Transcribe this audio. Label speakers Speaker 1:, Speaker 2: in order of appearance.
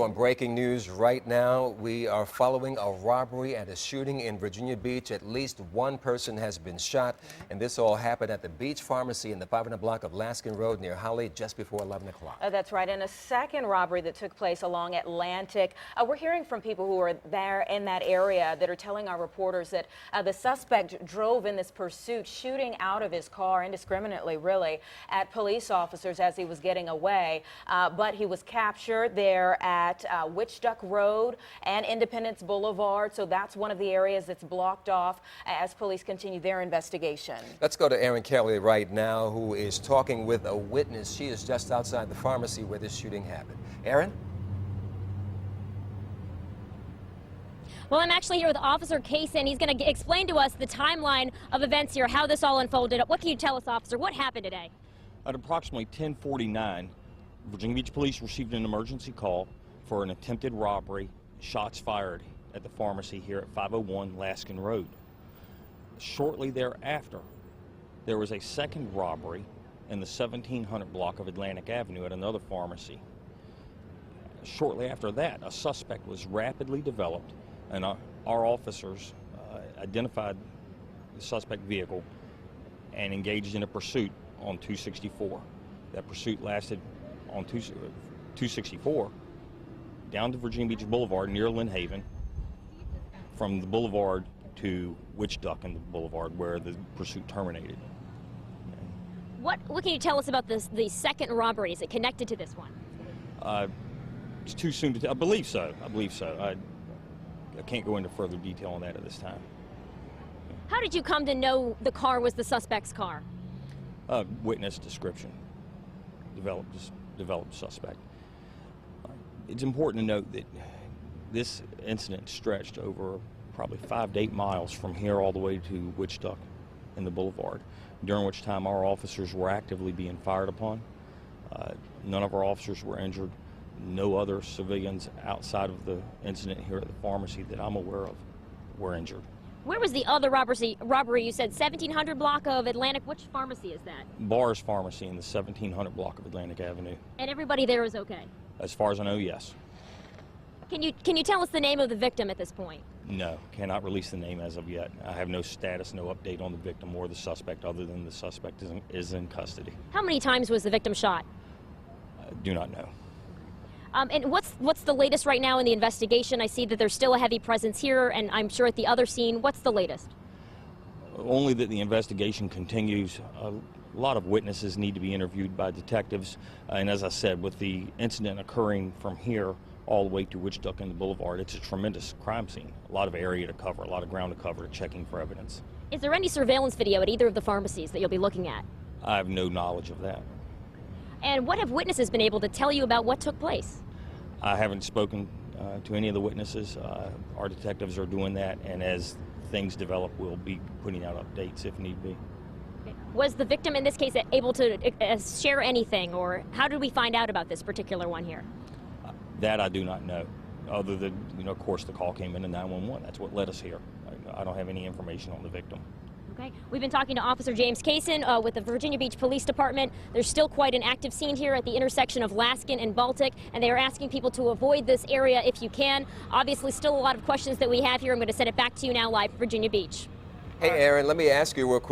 Speaker 1: on breaking news right now. We are following a robbery and a shooting in Virginia Beach. At least one person has been shot, and this all happened at the Beach Pharmacy in the 500 block of Laskin Road near Holly just before 11 o'clock.
Speaker 2: That's right, and a second robbery that took place along Atlantic. We're hearing from people who are there in that area that are telling our reporters that the suspect drove in this pursuit, shooting out of his car indiscriminately, really, at police officers as he was getting away. But he was captured there at Witch Duck Road and Independence Boulevard, so that's one of the areas that's blocked off as police continue their investigation.
Speaker 1: Let's go to Erin Kelly right now, who is talking with a witness. She is just outside the pharmacy where this shooting happened. Erin?
Speaker 3: Well, I'm actually here with Officer Cason. He's going to explain to us the timeline of events here, how this all unfolded. What can you tell us, officer? What happened today?
Speaker 4: At approximately 10:49, Virginia Beach Police received an emergency call for an attempted robbery, shots fired at the pharmacy here at 501 Laskin Road. Shortly thereafter, there was a second robbery in the 1700 block of Atlantic Avenue at another pharmacy. Shortly after that, a suspect was rapidly developed, and our officers identified the suspect vehicle and engaged in a pursuit on 264. That pursuit lasted on 264 down to Virginia Beach Boulevard near Lynn Haven, from the boulevard to Witch Duck in the boulevard where the pursuit terminated.
Speaker 3: What can you tell us about the second robbery? Is it connected to this one?
Speaker 4: It's too soon to tell. I believe so. I can't go into further detail on that at this time.
Speaker 3: How did you come to know the car was the suspect's car?
Speaker 4: Witness description. Developed suspect. It's important to note that this incident stretched over probably 5 to 8 miles from here all the way to Witch Duck in the boulevard, during which time our officers were actively being fired upon. None of our officers were injured. No other civilians outside of the incident here at the pharmacy that I'm aware of were injured.
Speaker 3: Where was the other robbery? You said 1700 block of Atlantic. Which pharmacy is that?
Speaker 4: Barr's Pharmacy in the 1700 block of Atlantic Avenue.
Speaker 3: And everybody there is okay?
Speaker 4: As far as I know, yes.
Speaker 3: Can you tell us the name of the victim at this point?
Speaker 4: No, cannot release the name as of yet. I have no status, no update on the victim or the suspect, other than the suspect is in custody.
Speaker 3: How many times was the victim shot?
Speaker 4: I do not know.
Speaker 3: And what's the latest right now in the investigation? I see that there's still a heavy presence here, and I'm sure at the other scene. What's the latest?
Speaker 4: Only that the investigation continues. A lot of witnesses need to be interviewed by detectives, and as I said, with the incident occurring from here all the way to Witch Duck in the Boulevard, it's a tremendous crime scene. A lot of area to cover, a lot of ground to cover, checking for evidence.
Speaker 3: Is there any surveillance video at either of the pharmacies that you'll be looking at?
Speaker 4: I have no knowledge of that.
Speaker 3: And what have witnesses been able to tell you about what took place?
Speaker 4: I haven't spoken to any of the witnesses. Our detectives are doing that, and as things develop, we'll be putting out updates if need be.
Speaker 3: Was the victim in this case able to share anything, or how did we find out about this particular one here?
Speaker 4: That I do not know, other than, of course, the call came in to 911. That's what led us here. I don't have any information on the victim.
Speaker 3: Okay. We've been talking to Officer James Cason with the Virginia Beach Police Department. There's still quite an active scene here at the intersection of Laskin and Baltic, and they are asking people to avoid this area if you can. Obviously, still a lot of questions that we have here. I'm going to send it back to you now live from Virginia Beach.
Speaker 1: Hey, Erin, let me ask you real quick.